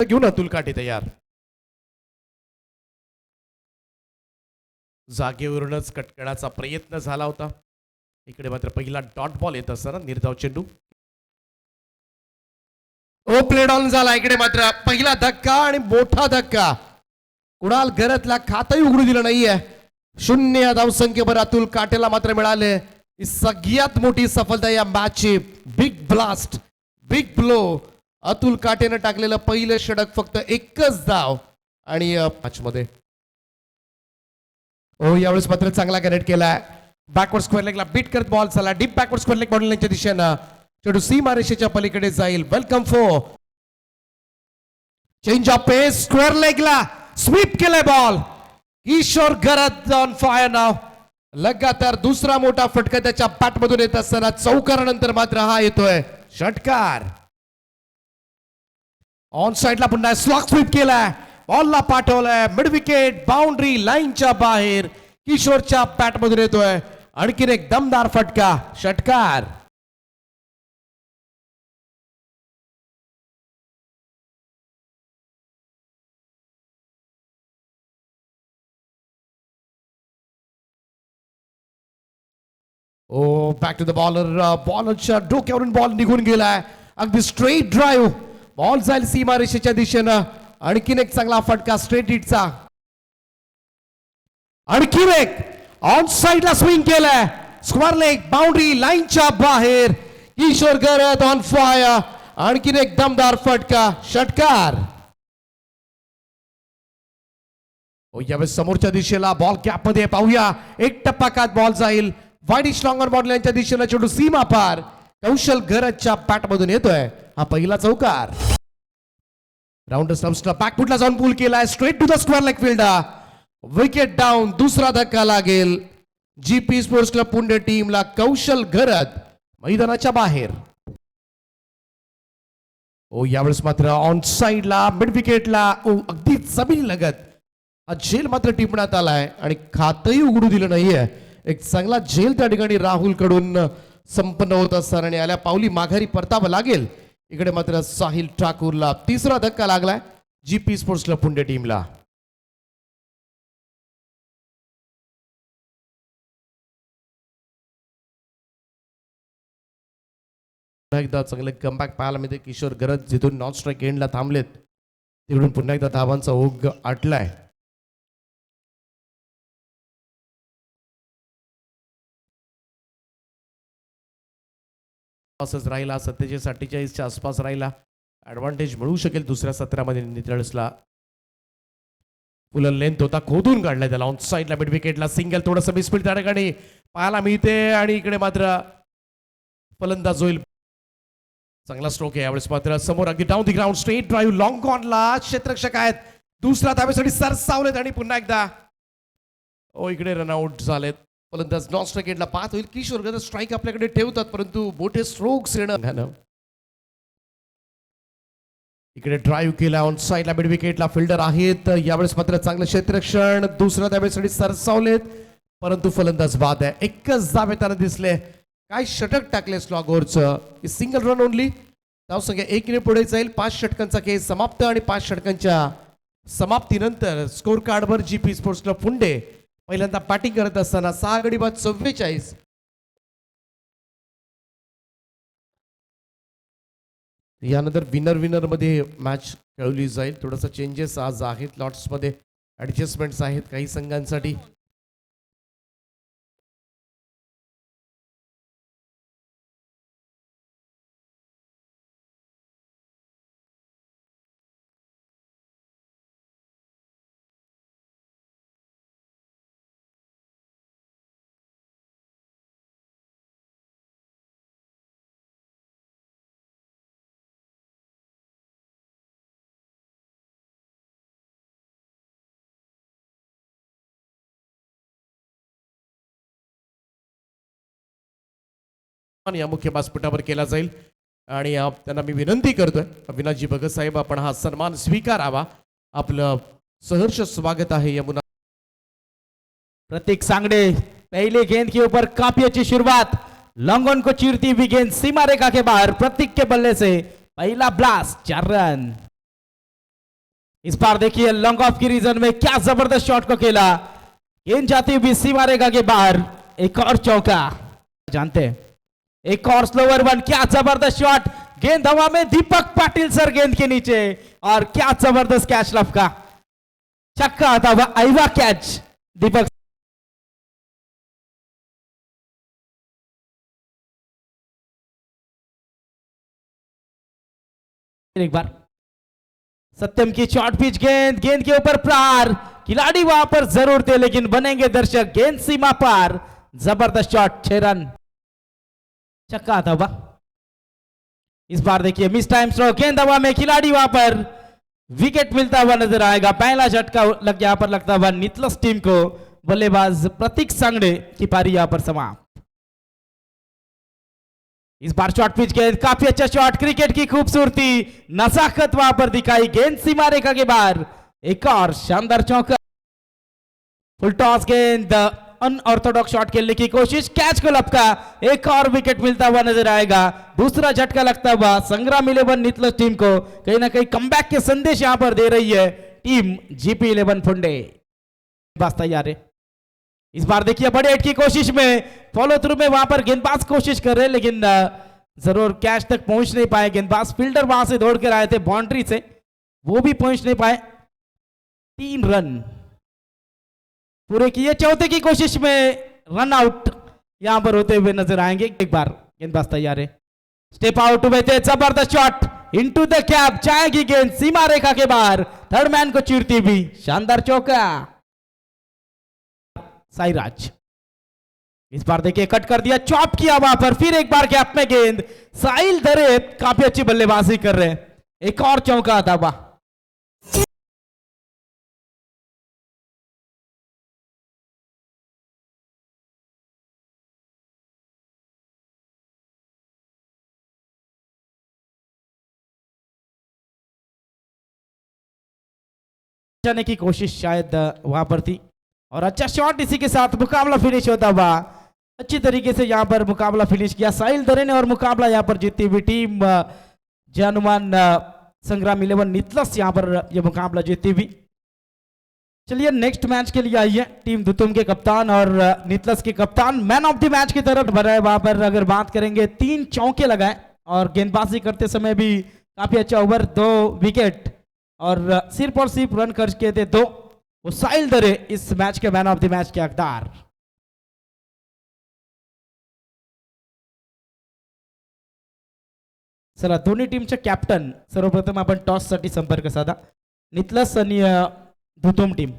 घेऊन अतुल काटे तयार. जागेवरूनच कटकणाचा प्रयत्न झाला होता. इकडे मात्र पहिला डॉट बॉल येत असताना निर्धाव चेंडू. ओ प्लेड ऑन झाला. इकडे मात्र पहिला धक्का आणि मोठा धक्का. कुणाल घरातला खातही उघडू दिलं नाहीये. 0 धावसंख्येवर अतुल काटेला मात्र मिळाले. ही सगळ्यात मोठी सफलता या मॅचची. Big blast, big blow. Atul काटेनं टाकलेलं पहिलं षटक फक्त एकच धाव आणि मॅच मध्ये. ओ यावेळेस मात्र चांगला कनेक्ट केलाय. बॅकवर्ड स्क्वेअर लेगला बीट करत बॉल झाला. डीप बॅकवर्ड स्क्वेअर लेग बॉलिंगच्या दिशेनं चेंडू सीमा रेषेच्या पलीकडे जाईल. Welcome for change of pace. Square लेगला स्वीप केलाय बॉल. किशोर गरज ऑन फायर नाव. लगातार दुसरा मोठा फटका त्याच्या बॅट मधून येत असताना चौकारानंतर मात्र हा येतोय षटकार. ऑन साइडला पुन्हा स्लॉक स्वीप केलाय. बॉलला पाठवलाय मिड विकेट बाउंड्री लाईनच्या बाहेर. किशोरच्या बॅट मधून येतोय आणखीन एक दमदार फटका. षटकार. ओ बॅक टू द बॉलर. बॉलरच्या डोक्यावरून बॉल निघून गेलाय. अगदी स्ट्रेट ड्राईव्ह. बॉल जाईल सीमा रेषेच्या दिशेनं. आणखीन एक चांगला फटका स्ट्रेट हिटचा. आणखीन एक ऑन साइडला स्विंग केलाय. स्क्वेअर लेग बाउंड्री लाईनच्या बाहेर. किशोर गरज ऑन फायर. आणखीन एक दमदार फटका. षटकार. यावेळेस समोरच्या दिशेला बॉल गॅप मध्ये पाहूया. एक टप्पा कात बॉल जाईल वाईडिश लॉंगर बॉल लाईनच्या दिशेनं. चेंडू सीमा पार. कौशल गरजच्या बॅट मधून येतोय हा पहिला चौकार. राऊंड स्टंप्सला बॅकफुटला जाऊन पूल केलाय. Straight to the square leg fielder. Wicket down. दुसरा धक्का लागेल जीपी स्पोर्ट्स क्लब पुणे टीमला. कौशल गरज मैदानाच्या बाहेर. ओ यावेळेस मात्र ऑन साइडला मिड विकेटला अगदी जमीन लगत झेल मात्र टिपण्यात आलाय आणि खातही उघडू दिलं नाहीये. एक चांगला झेल त्या ठिकाणी राहुल कडून संपन्न होत असताना आणि आल्या पावली माघारी परतावं लागेल. इकडे मात्र साहिल ठाकूरला तिसरा धक्का लागलाय जीपी स्पोर्ट्स क्लब पुणे टीमला. एकदा चांगले कमबॅक पाहायला मिळते. किशोर गरज जिथून नॉन स्ट्राईक एंडला थांबलेत तिकडून पुन्हा एकदा धावांचा ओघ आटलाय. असंच राहिला 47-48च्या आसपास राहिला. ऍडव्हान्टेज मिळू शकेल दुसऱ्या सत्रामध्ये. नितळसला फुल लेंथ होता खोदून काढलाय त्याला. ऑन साइडला मिड विकेटला सिंगल. थोडंसं मिसफील्ड त्या ठिकाणी पाहायला मिळते आणि इकडे मात्र फलंदाज होईल. चांगला स्ट्रोक आहे यावेळेस मात्र. समोर अगदी down the ground straight drive long कॉर्नरला क्षेत्ररक्षक आहेत. दुसरा धावेसाठी सरसावलेत आणि पुन्हा एकदा इकडे रनआउट झालेत. फलंदाज नॉन स्ट्राईक एंडला पाहत होईल. किशोर गरज स्ट्राईक आपल्याकडे ठेवतात परंतु मोठे स्ट्रोक्स येणं. इकडे ड्राईव्ह केला. ऑन साइडला मिड विकेटला फिल्डर आहेत. यावेळेस मात्र चांगलं क्षेत्ररक्षण. दुसऱ्या धावेसाठी सरसावलेत परंतु फलंदाज बाद आहे. एकच धावे त्यांना दिसले. काय षटक टाकले स्लॉगोरचं. Single run only. धावसंख्या 1 ने पुढे जाईल. 5 षटकांचा खेळ समाप्त आणि 5 षटकांच्या समाप्तीनंतर स्कोर कार्डवर जीपी स्पोर्ट्स क्लब पुणे पहिल्यांदा बॅटिंग करत असताना 6 गडी बाद 44. यानंतर विनर मध्ये मॅच खेळवली जाईल. थोडंसं चेंजेस आज आहेत. लॉट्स मध्ये ऍडजस्टमेंट्स आहेत काही संघांसाठी. या मुख्य व्यासपीठावर केला जाईल आणि त्यांना मी विनंती करतोय अविनाशजी भगत साहेब आपण हा सन्मान स्वीकारावा. आपलं सहर्ष स्वागत आहे. यमुना प्रतीक सांगड़े पहले गेंद के ऊपर काफी अच्छी शुरुआत. लॉन्ग को चीरती हुई गेंद सीमा रेखा के बाहर. प्रतीक के बल्ले से पहला ब्लास्ट 4 रन. इस बार देखिए लॉन्ग ऑफ की रीजन में क्या जबरदस्त शॉट को खेला, गेंद जाती हुई सीमा रेखा के बाहर, एक और चौका। जानते हैं एक और स्लोवर वन, क्या जबरदस्त शॉट, गेंद हवा में, दीपक पाटिल सर गेंद के नीचे, और क्या जबरदस्त कैच लफ का छक्का आता हुआ आईवा कैच दीपक। एक बार सत्यम की शॉर्ट पिच गेंद, गेंद के ऊपर प्रहार, खिलाड़ी वहां पर जरूर थे लेकिन बनेंगे दर्शक, गेंद सीमा पार, जबरदस्त शॉट, 6 रन, छक्का आता हुआ। इस बार देखिए मिस टाइम थ्रो, गेंद हवा में, खिलाड़ी वहां पर, विकेट मिलता हुआ नजर आएगा, पहला झटका यहां पर लगता हुआ नितलस टीम को, बल्लेबाज प्रतीक सांगड़े की पारी यहां पर समाप्त। इस बार शॉर्ट पिच गेंद, काफी अच्छा शॉट, क्रिकेट की खूबसूरती, नजाकत वहां पर दिखाई, गेंद सीमा रेखा के बाहर, एक और शानदार चौका। फुल टॉस गेंद, अनऑर्थोडॉक्स शॉट खेलने की कोशिश, कैच को लपका, एक और विकेट मिलता हुआ नजर आएगा, दूसरा झटका लगता हुआ संग्राम 11 नितलस टीम को कहीं ना कहीं कमबैक के संदेश यहां पर दे रही है टीम जीपी 11 फुंडे। बस तैयार है। इस बार देखिए बड़े हिट की कोशिश में, फॉलो थ्रू में वहां पर गेंदबाज कोशिश कर रहे हैं लेकिन जरूर कैच तक पहुंच नहीं पाए गेंदबाज, फील्डर वहां से दौड़ कर आए थे बाउंड्री से, वो भी पहुंच नहीं पाए, 3 रन पूरे किए, चौथे की कोशिश में रन आउट यहां पर होते हुए नजर आएंगे। एक बार गेंदबाज तैयार है, स्टेप आउट हुए थे, जबरदस्त शॉट, इनटू द कैप, जाएगी गेंद सीमा रेखा के बाहर, थर्ड मैन को चीरती भी, शानदार चौका साईराज। इस बार देखिए कट कर दिया, चॉप किया वहां पर, फिर एक बार गैप में गेंद, साहिल दरे काफी अच्छी बल्लेबाजी कर रहे हैं, एक और चौका आता हुआ। जाने की कोशिश शायद वहां पर थी, और अच्छा शॉट, इसी के साथ मुकाबला फिनिश होता हुआ, अच्छी तरीके से यहां पर मुकाबला फिनिश किया साहिल दरे ने, और मुकाबला यहां पर जीती हुई टीम जय हनुमान संग्राम 11 नितलस यहां पर यह मुकाबला जीती हुई। चलिए नेक्स्ट मैच के लिए आइए, टीम दुतुम के कप्तान और नितलस के कप्तान मैन ऑफ द मैच की तरफ बढ़ रहे। वहां पर अगर बात करेंगे 3 चौके लगाए और गेंदबाजी करते समय भी काफी अच्छा ओवर, 2 विकेट और सिर्फ और सिर्फ रन खर्च किए थे 2, वो साहिल दरे इस मैच के मैन ऑफ द मैच के हकदार। चला दोन्ही टीमचे कॅप्टन सर्वप्रथम आपण टॉस साठी संपर्क साधा, नितलस आणि दुतुम टीम।